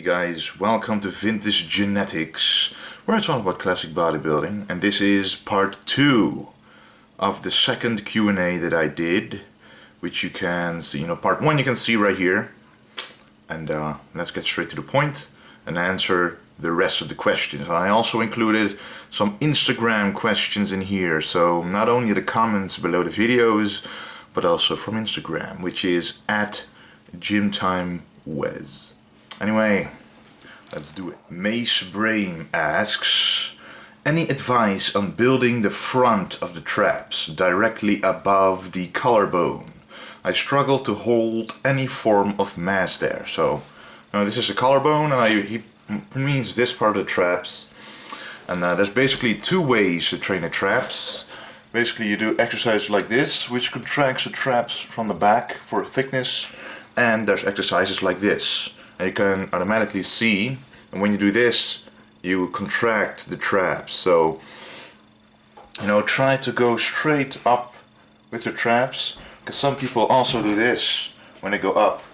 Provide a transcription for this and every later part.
guys, welcome to VintageGenetics, where I talk about classic bodybuilding, and this is part 2 of the second Q&A that I did, which you can see, part 1 you can see right here, and let's get straight to the point and answer the rest of the questions. And I also included some Instagram questions in here, so not only the comments below the videos, but also from Instagram, which is at GymTimeWes. Anyway, let's do it. Mace Brain asks, any advice on building the front of the traps directly above the collarbone? I struggle to hold any form of mass there. So, this is the collarbone, and he means this part of the traps. And there's basically 2 ways to train the traps. Basically, you do exercises like this, which contracts the traps from the back for thickness. And there's exercises like this. And you can automatically see, and when you do this, you contract the traps. So, try to go straight up with your traps, because some people also do this when they go up.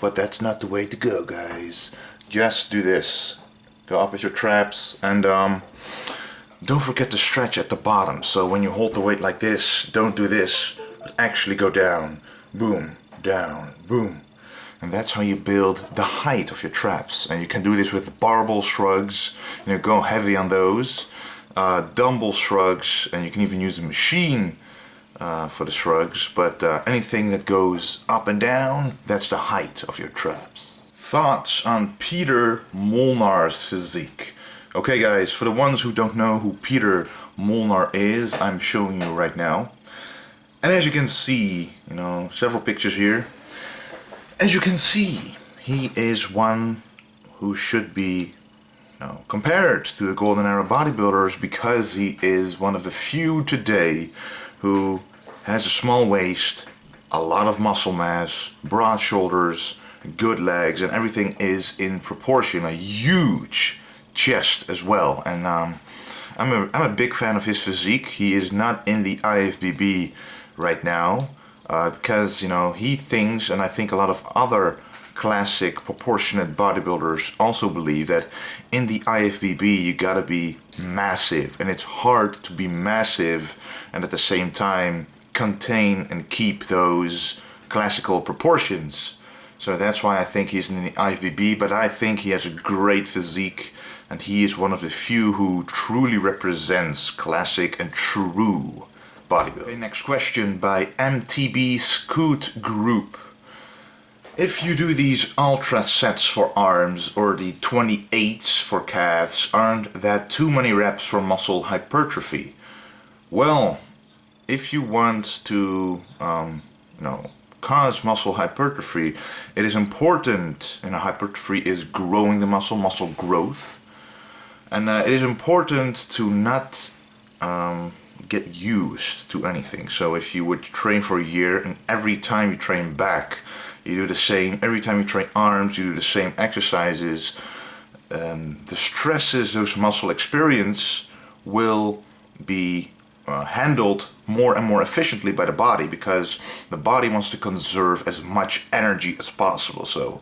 But that's not the way to go, guys. Just do this. Go up with your traps, and don't forget to stretch at the bottom. So when you hold the weight like this, don't do this, but actually go down, boom, down, boom. And that's how you build the height of your traps. And you can do this with barbell shrugs, go heavy on those, dumbbell shrugs, and you can even use a machine for the shrugs, but anything that goes up and down, that's the height of your traps. Thoughts on Peter Molnar's physique? Okay guys, for the ones who don't know who Peter Molnar is, I'm showing you right now. And as you can see, several pictures here. As you can see, he is one who should be compared to the golden era bodybuilders, because he is one of the few today who has a small waist, a lot of muscle mass, broad shoulders, good legs, and everything is in proportion. A huge chest as well. And I'm a big fan of his physique. He is not in the IFBB right now. Because he thinks, and I think a lot of other classic proportionate bodybuilders also believe, that in the IFBB you gotta be massive, and it's hard to be massive and at the same time contain and keep those classical proportions. So that's why I think he's in the IFBB, but I think he has a great physique, and he is one of the few who truly represents classic and true bodybuilding. Okay, next question by MTB Scoot Group. If you do these ultra sets for arms or the 28s for calves, aren't that too many reps for muscle hypertrophy? Well, if you want to cause muscle hypertrophy, it is important, hypertrophy is growing the muscle growth, and it is important to not get used to anything. So if you would train for a year, and every time you train back you do the same, every time you train arms you do the same exercises, the stresses those muscle experience will be handled more and more efficiently by the body, because the body wants to conserve as much energy as possible. So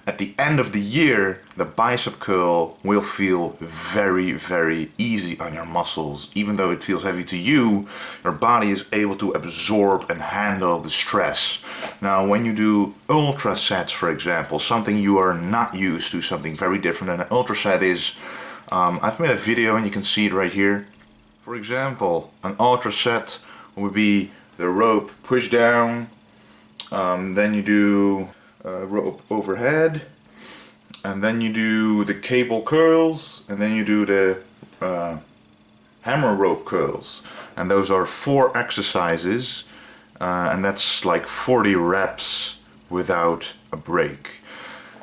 at the end of the year, the bicep curl will feel very, very easy on your muscles. Even though it feels heavy to you, your body is able to absorb and handle the stress. Now, when you do ultra sets, for example, something you are not used to, something very different than an ultra set is, I've made a video and you can see it right here. For example, an ultra set would be the rope push down, then you do rope overhead, and then you do the cable curls, and then you do the hammer rope curls, and those are 4 exercises, and that's like 40 reps without a break.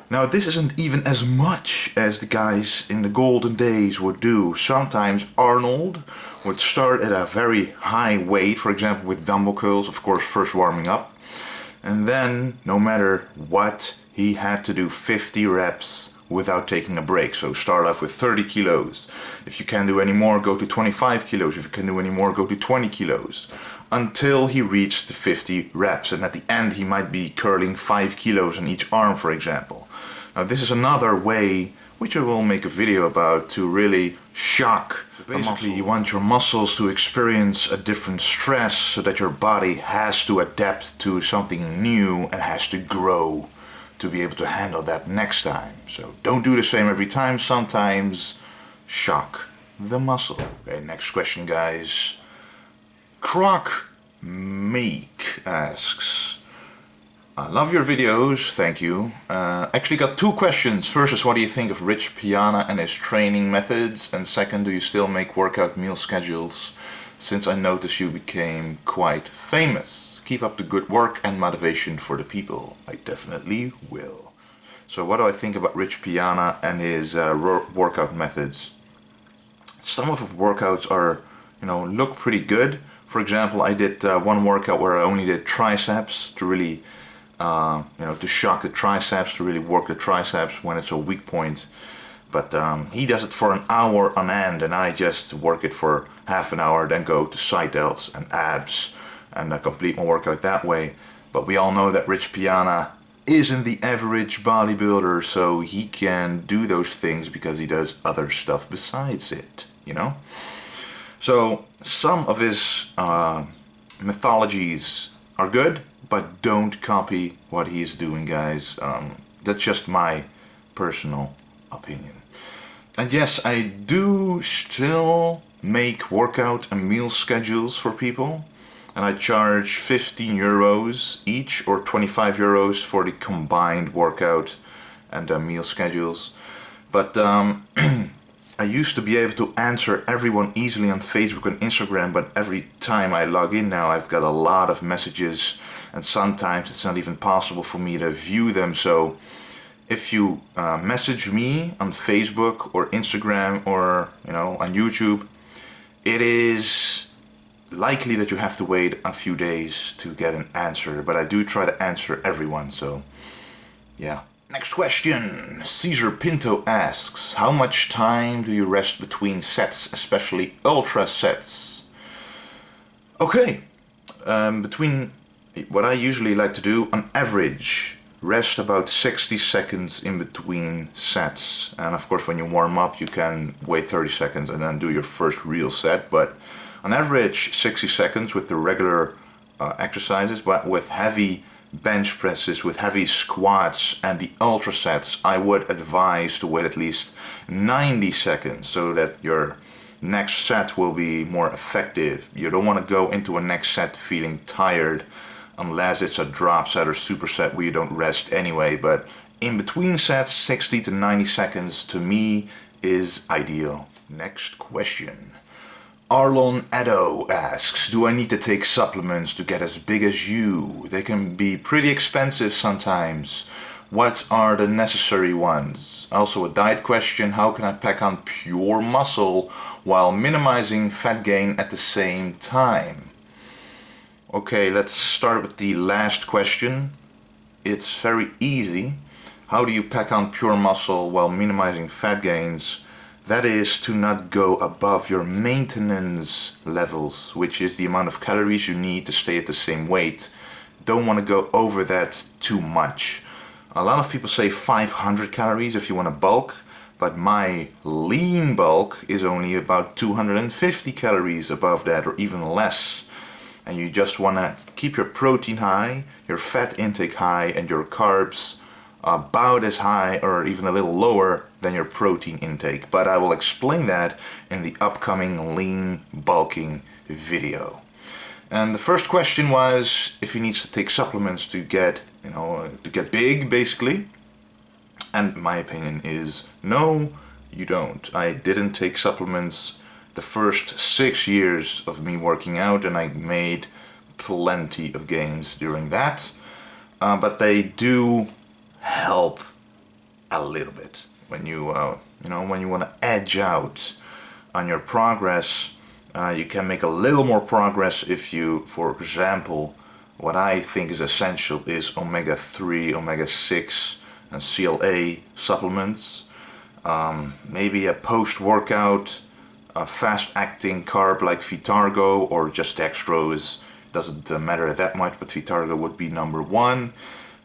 Now this isn't even as much as the guys in the golden days would do. Sometimes Arnold would start at a very high weight, for example with dumbbell curls, of course first warming up, and then no matter what, he had to do 50 reps without taking a break. So start off with 30 kilos. If you can't do any more, go to 25 kilos. If you can do any more, go to 20 kilos. Until he reached the 50 reps. And at the end he might be curling 5 kilos on each arm, for example. Now this is another way, which I will make a video about, to really shock. So basically you want your muscles to experience a different stress so that your body has to adapt to something new and has to grow to be able to handle that next time. So don't do the same every time, sometimes shock the muscle. Okay, next question guys. Croc Meek asks, I love your videos, thank you. Actually got two questions. First is, what do you think of Rich Piana and his training methods? And second, do you still make workout meal schedules? Since I noticed you became quite famous. Keep up the good work and motivation for the people. I definitely will. So what do I think about Rich Piana and his workout methods? Some of the workouts are, look pretty good. For example, I did one workout where I only did triceps to really to shock the triceps, to really work the triceps when it's a weak point. But he does it for an hour on end, and I just work it for half an hour, then go to side delts and abs and complete my workout that way. But we all know that Rich Piana isn't the average bodybuilder, so he can do those things because he does other stuff besides it, So some of his methodologies are good, but don't copy what he's doing, guys. That's just my personal opinion. And yes, I do still make workout and meal schedules for people, and I charge 15 euros each, or 25 euros for the combined workout and meal schedules. But I used to be able to answer everyone easily on Facebook and Instagram, but every time I log in now I've got a lot of messages, and sometimes it's not even possible for me to view them. So if you message me on Facebook or Instagram or on YouTube, it is likely that you have to wait a few days to get an answer, but I do try to answer everyone, so yeah. Next question. Cesar Pinto asks, how much time do you rest between sets, especially ultra sets? Okay, between what I usually like to do, on average, rest about 60 seconds in between sets. And of course when you warm up you can wait 30 seconds and then do your first real set, but on average 60 seconds with the regular exercises. But with heavy bench presses, with heavy squats and the ultra sets, I would advise to wait at least 90 seconds so that your next set will be more effective. You don't want to go into a next set feeling tired unless it's a drop set or superset where you don't rest anyway. But in between sets, 60 to 90 seconds to me is ideal. Next question. Arlon Edo asks, do I need to take supplements to get as big as you? They can be pretty expensive sometimes. What are the necessary ones? Also a diet question, how can I pack on pure muscle while minimizing fat gain at the same time? Okay, let's start with the last question. It's very easy. How do you pack on pure muscle while minimizing fat gains? That is to not go above your maintenance levels, which is the amount of calories you need to stay at the same weight. Don't want to go over that too much. A lot of people say 500 calories if you want to bulk, but my lean bulk is only about 250 calories above that, or even less. And you just want to keep your protein high, your fat intake high, and your carbs about as high or even a little lower than your protein intake. But I will explain that in the upcoming lean bulking video. And the first question was if he needs to take supplements to get, to get big, basically. And my opinion is no, you don't. I didn't take supplements the first 6 years of me working out, and I made plenty of gains during that. But they do help a little bit when you when you want to edge out on your progress. You can make a little more progress if you, for example, what I think is essential is omega-3, omega-6 and CLA supplements. Maybe a post-workout fast-acting carb like Vitargo or just dextrose. Doesn't matter that much, but Vitargo would be number one.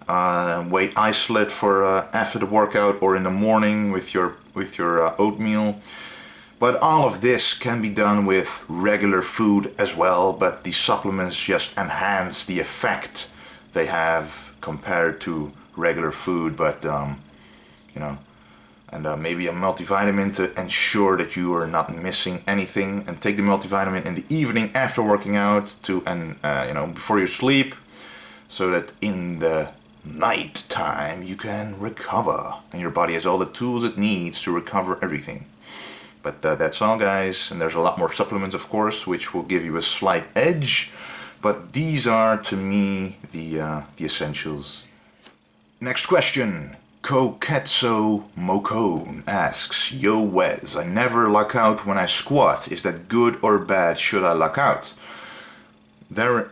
weight isolate for after the workout or in the morning with your oatmeal. But all of this can be done with regular food as well, but the supplements just enhance the effect they have compared to regular food. But you know, and maybe a multivitamin to ensure that you are not missing anything, and take the multivitamin in the evening after working out before you sleep, so that in the night time you can recover and your body has all the tools it needs to recover everything. But that's all, guys, and there's a lot more supplements, of course, which will give you a slight edge, but these are to me the essentials. Next question. Koketso Mokone asks, Yo Wes, I never lock out when I squat. Is that good or bad? Should I lock out? The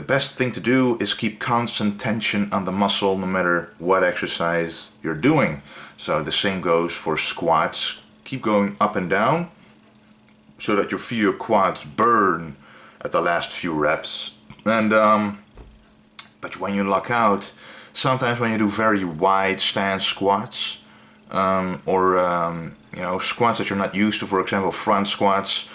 best thing to do is keep constant tension on the muscle no matter what exercise you're doing. So the same goes for squats. Keep going up and down so that you feel your quads burn at the last few reps. And but when you lock out, sometimes when you do very wide stance squats, squats that you're not used to, for example front squats,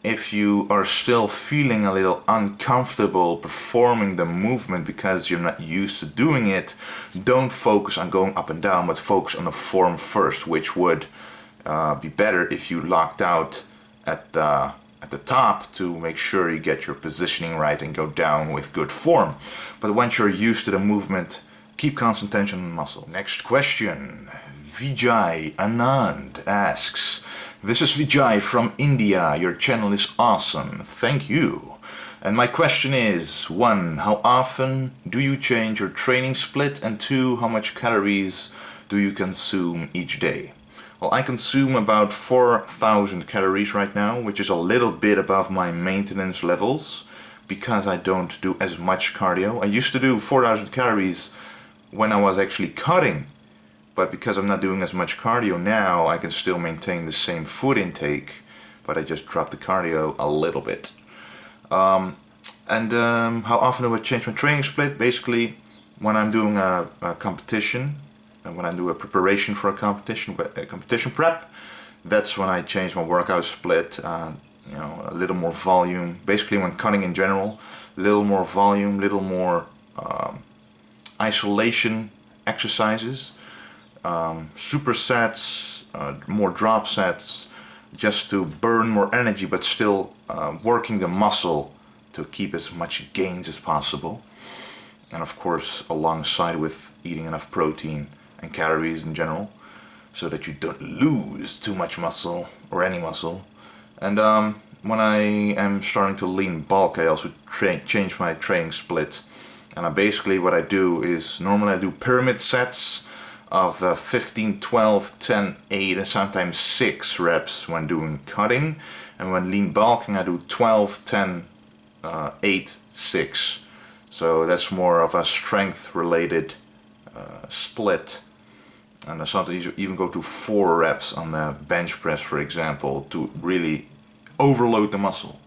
if you are still feeling a little uncomfortable performing the movement because you're not used to doing it, don't focus on going up and down, but focus on the form first, which would be better if you locked out at the top to make sure you get your positioning right and go down with good form. But once you're used to the movement, keep constant tension on the muscle. Next question. Vijay Anand asks, This is Vijay from India. Your channel is awesome. Thank you. And my question is, 1. How often do you change your training split? And 2. How much calories do you consume each day? Well, I consume about 4,000 calories right now, which is a little bit above my maintenance levels because I don't do as much cardio. I used to do 4,000 calories when I was actually cutting, but because I'm not doing as much cardio now, I can still maintain the same food intake, but I just dropped the cardio a little bit. How often do I change my training split? Basically, when I'm doing a competition, and when I do a preparation for a competition prep, that's when I change my workout split. A little more volume. Basically, when cutting in general, a little more volume, little more isolation exercises, supersets, more drop sets, just to burn more energy, but still working the muscle to keep as much gains as possible. And of course, alongside with eating enough protein and calories in general, so that you don't lose too much muscle or any muscle. And when I am starting to lean bulk, I also change my training split. And basically what I do is, normally I do pyramid sets of 15, 12, 10, 8 and sometimes 6 reps when doing cutting. And when lean bulking I do 12, 10, 8, 6. So that's more of a strength related split. And sometimes you even go to 4 reps on the bench press, for example, to really overload the muscle.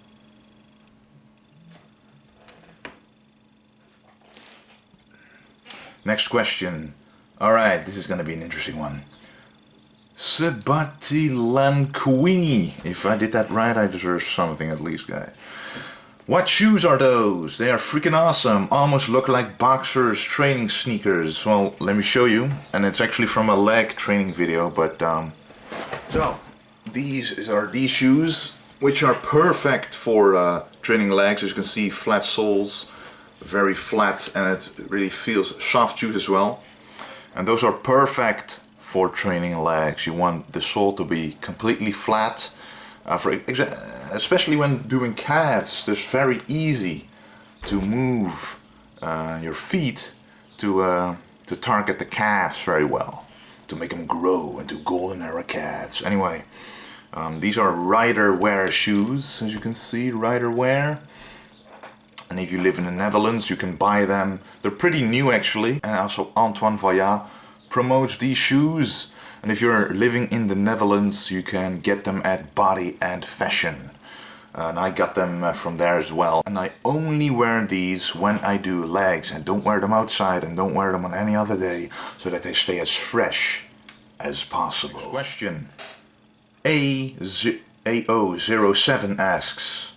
Next question. Alright, this is going to be an interesting one. Sebatilanquini. If I did that right, I deserve something at least, guy. What shoes are those? They are freaking awesome. Almost look like boxers' training sneakers. Well, let me show you. And it's actually from a leg training video, but so these are these shoes, which are perfect for training legs. As you can see, flat soles, very flat, and it really feels soft shoes as well. And those are perfect for training legs. You want the sole to be completely flat. Especially when doing calves, it's very easy to move your feet to target the calves very well, to make them grow into golden era calves. Anyway, these are rider wear shoes, as you can see, rider wear. And if you live in the Netherlands, you can buy them. They're pretty new actually, and also Antoine Vaillat promotes these shoes. And if you're living in the Netherlands, you can get them at Body and Fashion. and I got them from there as well. And I only wear these when I do legs. I don't wear them outside and don't wear them on any other day, so that they stay as fresh as possible. Next question. AO07 asks,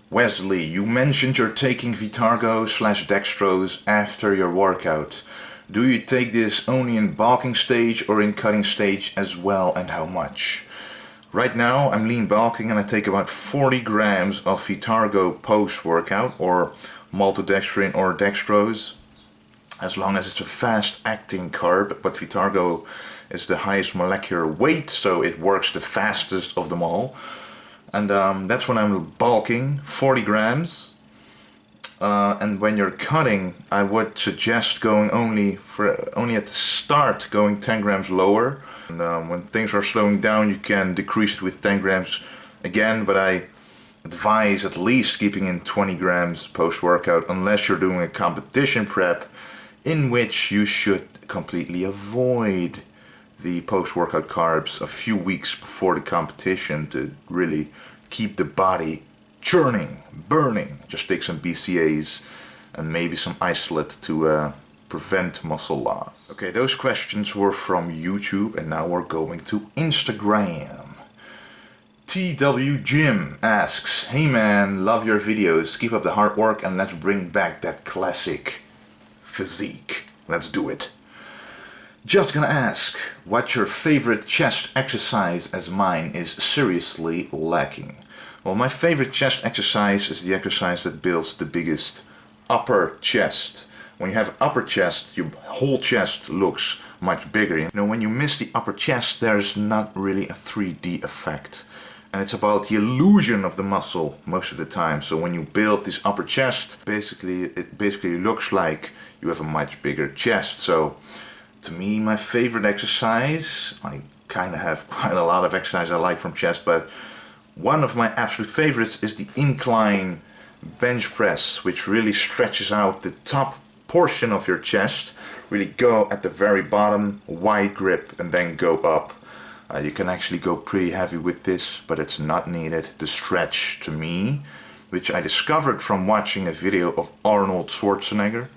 Wesley, you mentioned you're taking Vitargo/dextrose after your workout. Do you take this only in bulking stage or in cutting stage as well, and how much? Right now I'm lean bulking and I take about 40 grams of Vitargo post-workout, or maltodextrin or dextrose, as long as it's a fast-acting carb, but Vitargo is the highest molecular weight, so it works the fastest of them all. And that's when I'm bulking, 40 grams. And when you're cutting, I would suggest going only at the start, going 10 grams lower. And when things are slowing down, you can decrease it with 10 grams again, but I advise at least keeping in 20 grams post-workout, unless you're doing a competition prep, in which you should completely avoid the post-workout carbs a few weeks before the competition to really keep the body churning, burning. Just take some BCAAs and maybe some isolate to prevent muscle loss. Okay, those questions were from YouTube, and now we're going to Instagram. TW Jim asks, hey man, love your videos, keep up the hard work and let's bring back that classic physique. Let's do it. Just gonna ask, what's your favorite chest exercise, as mine is seriously lacking? Well, my favorite chest exercise is the exercise that builds the biggest upper chest. When you have upper chest, your whole chest looks much bigger. You know, when you miss the upper chest, there's not really a 3D effect. And it's about the illusion of the muscle most of the time. So when you build this upper chest, it basically looks like you have a much bigger chest. So to me, my favorite exercise, I kind of have quite a lot of exercise I like from chest, but one of my absolute favorites is the incline bench press, which really stretches out the top portion of your chest. Really go at the very bottom, wide grip, and then go up. You can actually go pretty heavy with this, but it's not needed. The stretch, to me, which I discovered from watching a video of Arnold Schwarzenegger,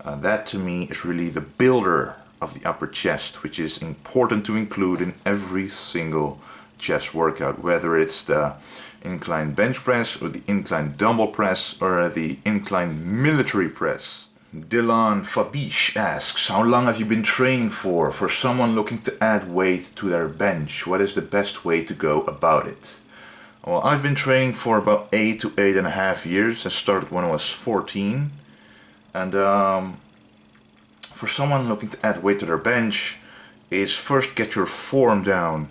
that to me is really the builder of the upper chest, which is important to include in every single chest workout, whether it's the incline bench press or the incline dumbbell press or the incline military press. Dylan Fabish asks, how long have you been training for someone looking to add weight to their bench? What is the best way to go about it? Well, I've been training for about 8 to 8.5 years. I started when I was 14. And for someone looking to add weight to their bench, is first get your form down.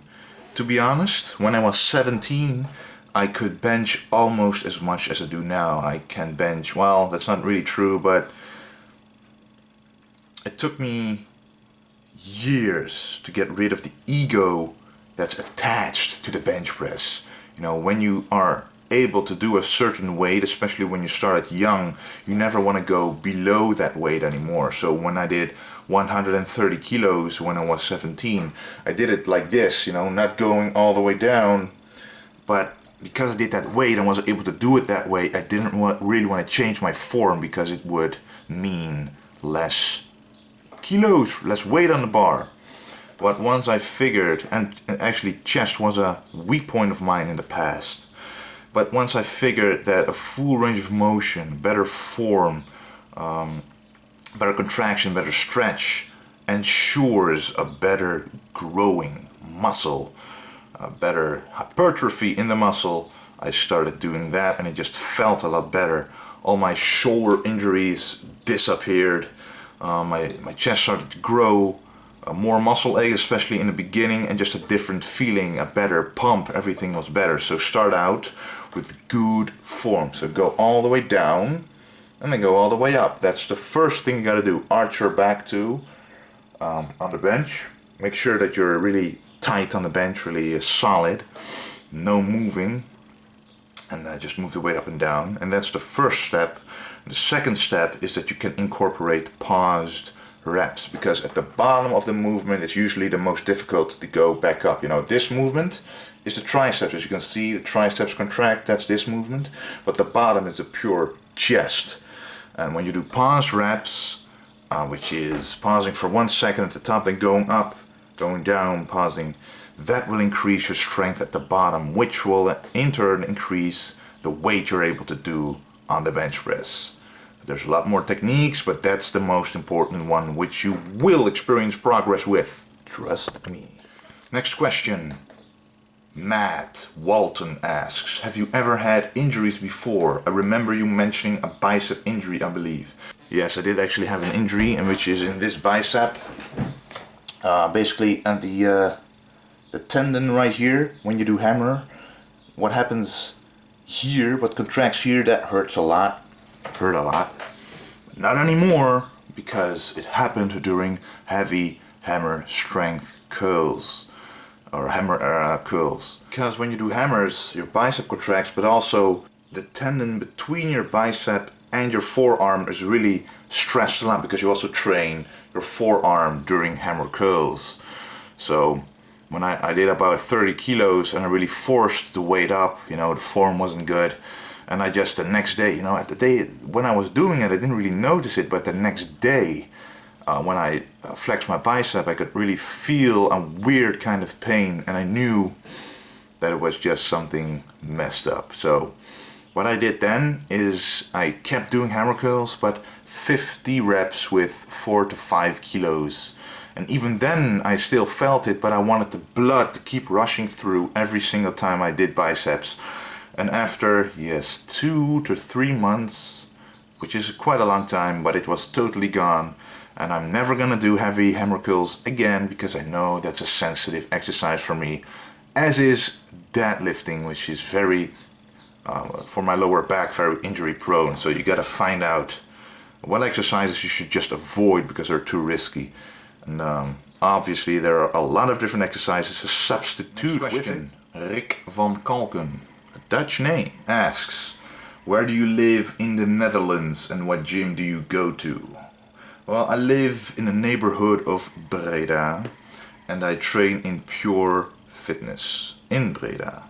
To be honest, when I was 17, I could bench almost as much as I do now. I can bench, well, that's not really true, but it took me years to get rid of the ego that's attached to the bench press. You know, when you are able to do a certain weight, especially when you start young, you never want to go below that weight anymore. So when I did 130 kilos when I was 17, I did it like this, you know, not going all the way down, but because I did that weight and wasn't able to do it that way, I didn't really want to change my form, because it would mean less kilos, less weight on the bar. But once I figured, and actually chest was a weak point of mine in the past, but once I figured that a full range of motion, better form, better contraction, better stretch ensures a better growing muscle, a better hypertrophy in the muscle, I started doing that and it just felt a lot better. All my shoulder injuries disappeared. My chest started to grow, more muscle ache, especially in the beginning, and just a different feeling, a better pump, everything was better. So start out with good form. So go all the way down and then go all the way up. That's the first thing you gotta do. Arch your back too, on the bench. Make sure that you're really tight on the bench, really solid, no moving, and just move the weight up and down. And that's the first step. The second step is that you can incorporate paused reps, because at the bottom of the movement it's usually the most difficult to go back up. You know, this movement is the triceps. As you can see, the triceps contract, that's this movement, but the bottom is a pure chest. And when you do pause reps, which is pausing for 1 second at the top, then going up, going down, pausing, that will increase your strength at the bottom, which will in turn increase the weight you're able to do on the bench press. There's a lot more techniques, but that's the most important one, which you will experience progress with. Trust me. Next question. Matt Walton asks, have you ever had injuries before? I remember you mentioning a bicep injury, I believe. Yes, I did actually have an injury, and which is in this bicep. Basically at the tendon right here, when you do hammer, what happens here, what contracts here, that hurts a lot. Hurt a lot. Not anymore, because it happened during heavy hammer strength curls. Or hammer curls. Because when you do hammers, your bicep contracts, but also the tendon between your bicep and your forearm is really stressed a lot, because you also train your forearm during hammer curls. So when I did about 30 kilos and I really forced the weight up, you know, the form wasn't good. And I just, the next day, you know, at the day when I was doing it, I didn't really notice it, but the next day, when I flexed my bicep, I could really feel a weird kind of pain, and I knew that it was just something messed up. So what I did then is I kept doing hammer curls, but 50 reps with 4 to 5 kilos. And even then I still felt it, but I wanted the blood to keep rushing through every single time I did biceps. And after, yes, 2 to 3 months, which is quite a long time, but it was totally gone. And I'm never gonna do heavy hammer curls again, because I know that's a sensitive exercise for me. As is deadlifting, which is very, for my lower back, very injury prone. So you gotta find out what exercises you should just avoid because they're too risky. And obviously there are a lot of different exercises to substitute with it. Rick van Kalken, a Dutch name, asks, where do you live in the Netherlands and what gym do you go to? Well, I live in the neighborhood of Breda and I train in Pure Fitness in Breda,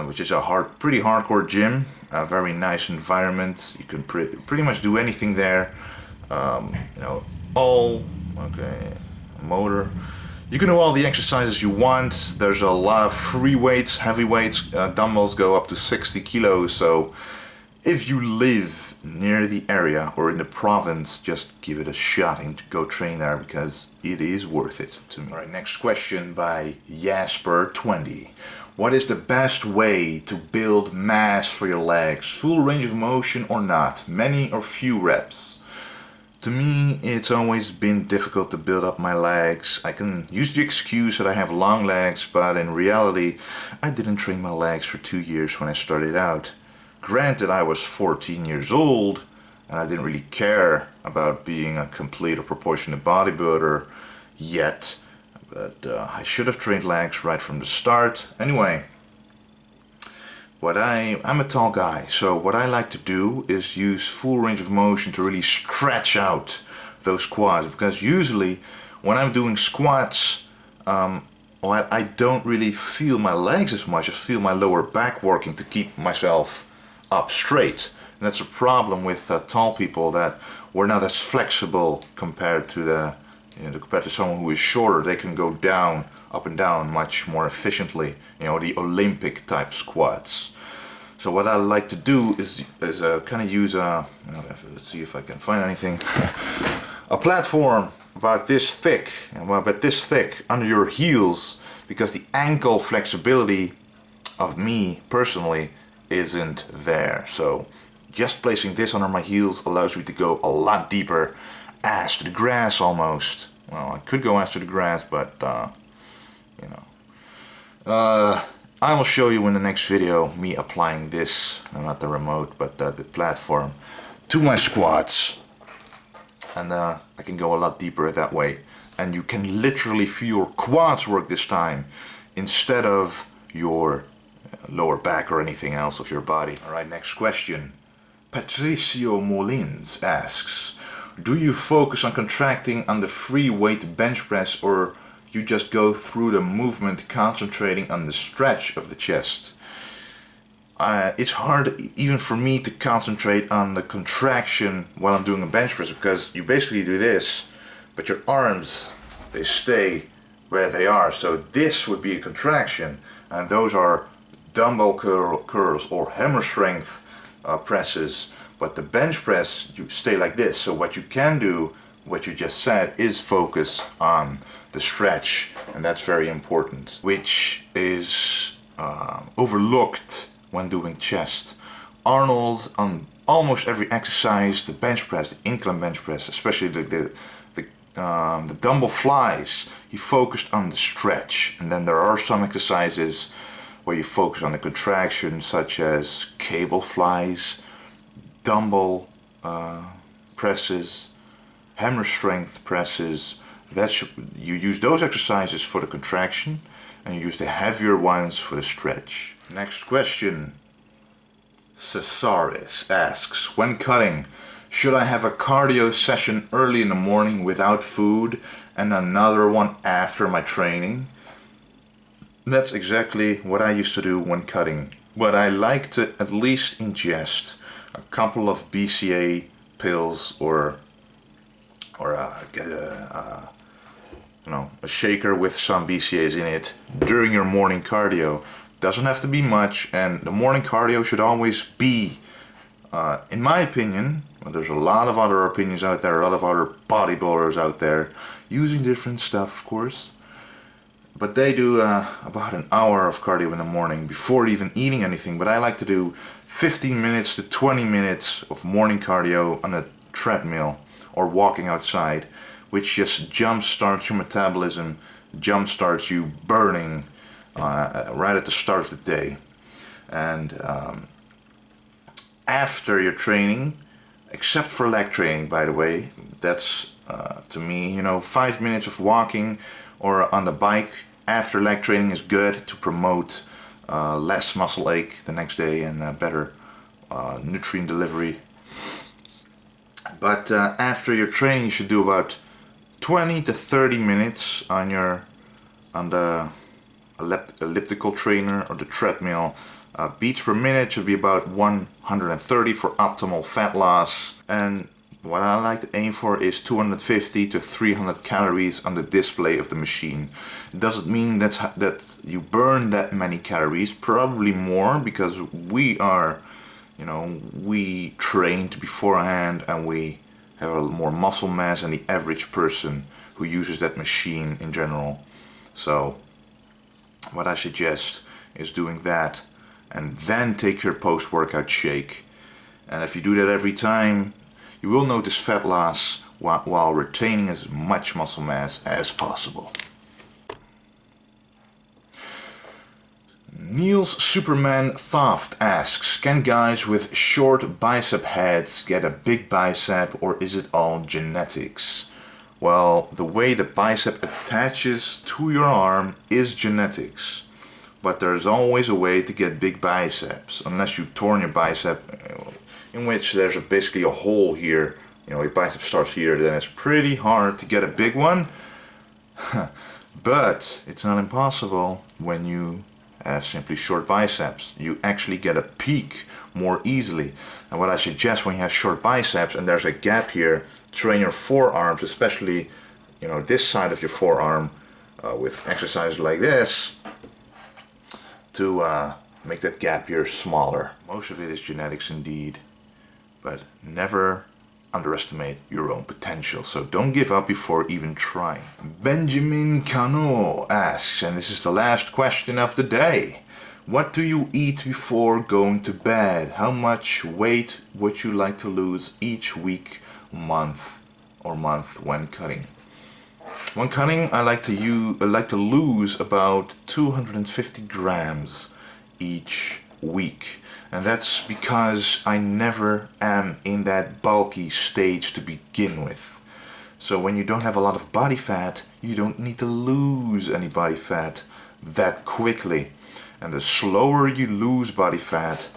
which is a pretty hardcore gym, a very nice environment. You can pretty much do anything there. You know, motor. You can do all the exercises you want. There's a lot of free weights, heavy weights. Dumbbells go up to 60 kilos. So if you live near the area or in the province, just give it a shot and go train there, because it is worth it to me. Alright, next question by Jasper20. What is the best way to build mass for your legs? Full range of motion or not? Many or few reps? To me, it's always been difficult to build up my legs. I can use the excuse that I have long legs, but in reality, I didn't train my legs for 2 years when I started out. Granted, I was 14 years old, and I didn't really care about being a complete or proportionate bodybuilder yet, but I should have trained legs right from the start. Anyway, I'm a tall guy, so what I like to do is use full range of motion to really stretch out those quads, because usually when I'm doing squats, I don't really feel my legs as much as feel my lower back working to keep myself up straight. And that's a problem with tall people, that we're not as flexible compared to compared to someone who is shorter. They can go down, up and down much more efficiently. You know, the Olympic type squats. So what I like to do is kind of use let's see if I can find anything. A platform about this thick, under your heels, because the ankle flexibility of me personally isn't there. So just placing this under my heels allows me to go a lot deeper, ass to the grass almost. Well, I could go ass to the grass, but you know. I will show you in the next video me applying this, not the remote, but the platform, to my squats. And I can go a lot deeper that way. And you can literally feel your quads work this time, instead of your lower back or anything else of your body. Alright, next question. Patricio Molins asks, Do you focus on contracting on the free weight bench press, or you just go through the movement concentrating on the stretch of the chest? It's hard even for me to concentrate on the contraction while I'm doing a bench press, because you basically do this, but your arms, they stay where they are. So this would be a contraction, and those are dumbbell curls or hammer strength presses. But the bench press, you stay like this. So what you can do, what you just said, is focus on the stretch, and that's very important, which is overlooked when doing chest. Arnold, on almost every exercise, the bench press, the incline bench press, especially the dumbbell flies, he focused on the stretch. And then there are some exercises where you focus on the contraction, such as cable flies, dumbbell presses, hammer strength presses. You use those exercises for the contraction, and you use the heavier ones for the stretch. Next question. Cesaris asks, when cutting, should I have a cardio session early in the morning without food and another one after my training? That's exactly what I used to do when cutting. But I like to at least ingest a couple of BCA pills or get a shaker with some BCAs in it during your morning cardio. Doesn't have to be much, and the morning cardio should always be, in my opinion, well, there's a lot of other opinions out there, a lot of other bodybuilders out there using different stuff, of course, but they do about an hour of cardio in the morning before even eating anything. But I like to do 15 minutes to 20 minutes of morning cardio on a treadmill or walking outside, which just jump starts your metabolism, jump starts you burning right at the start of the day. And after your training, except for leg training, by the way, that's to me, 5 minutes of walking or on the bike after leg training is good to promote less muscle ache the next day and better nutrient delivery. But after your training, you should do about 20 to 30 minutes on the elliptical trainer or the treadmill. Beats per minute should be about 130 for optimal fat loss. And what I like to aim for is 250 to 300 calories on the display of the machine. It doesn't mean that you burn that many calories, probably more, because we trained beforehand and we have a more muscle mass than the average person who uses that machine in general. So what I suggest is doing that and then take your post-workout shake. And if you do that every time, you will notice fat loss while retaining as much muscle mass as possible. Niels Superman Thoft asks, can guys with short bicep heads get a big bicep, or is it all genetics? Well, the way the bicep attaches to your arm is genetics, but there's always a way to get big biceps, unless you torn your bicep, in which there's basically a hole here. Your bicep starts here, then it's pretty hard to get a big one. But it's not impossible when you have simply short biceps. You actually get a peak more easily. And what I suggest when you have short biceps and there's a gap here, train your forearms, especially this side of your forearm, with exercises like this to make that gap here smaller. Most of it is genetics indeed, but never underestimate your own potential, so don't give up before even trying. Benjamin Cano asks, and this is the last question of the day, what do you eat before going to bed? How much weight would you like to lose each week, month when cutting? When cutting, I like to lose about 250 grams each week. And that's because I never am in that bulky stage to begin with. So when you don't have a lot of body fat, you don't need to lose any body fat that quickly. And the slower you lose body fat,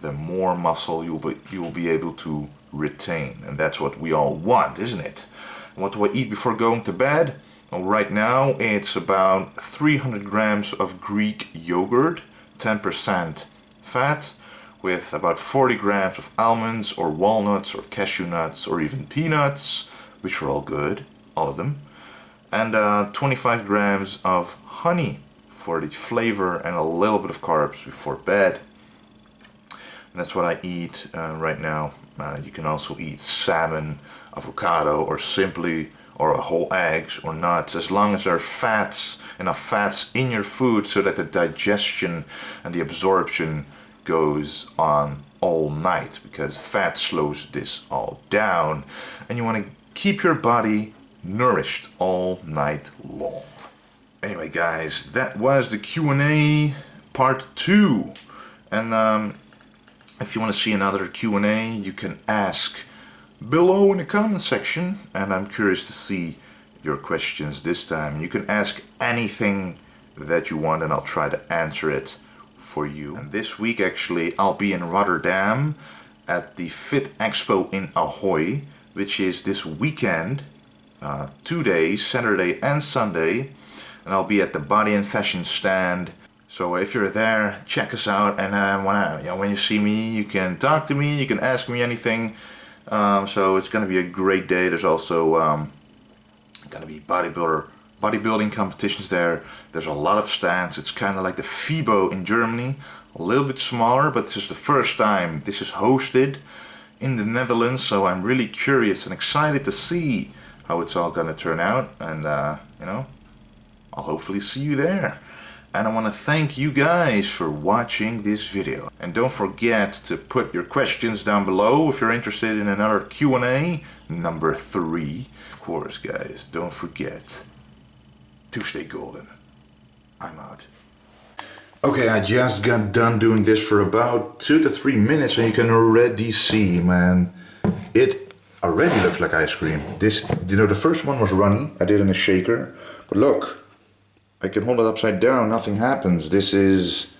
the more muscle you'll be able to retain. And that's what we all want, isn't it? And what do I eat before going to bed? Well, right now it's about 300 grams of Greek yogurt, 10% fat, with about 40 grams of almonds or walnuts or cashew nuts or even peanuts, which are all good, all of them, and 25 grams of honey for the flavor and a little bit of carbs before bed. And that's what I eat right now. You can also eat salmon, avocado, or whole eggs or nuts, as long as there are enough fats in your food so that the digestion and the absorption goes on all night, because fat slows this all down and you want to keep your body nourished all night long. Anyway guys, that was the Q&A part 2, and if you want to see another Q&A, you can ask below in the comment section, and I'm curious to see your questions this time. You can ask anything that you want and I'll try to answer it for you. And this week actually I'll be in Rotterdam at the Fit Expo in Ahoy, which is this weekend, 2 days, Saturday and Sunday, and I'll be at the Body and Fashion stand. So if you're there, check us out, and when you see me, you can talk to me, you can ask me anything. So it's gonna be a great day. There's also gonna be bodybuilding competitions there. There's a lot of stands. It's kind of like the FIBO in Germany, a little bit smaller, but this is the first time this is hosted in the Netherlands. So I'm really curious and excited to see how it's all gonna turn out, and I'll hopefully see you there. And I want to thank you guys for watching this video. And don't forget to put your questions down below if you're interested in another Q&A number 3. Of course guys, don't forget to stay golden. I'm out. Okay, I just got done doing this for about 2 to 3 minutes, and you can already see, man, it already looks like ice cream. This, the first one was runny. I did it in a shaker, but look, I can hold it upside down, nothing happens. This is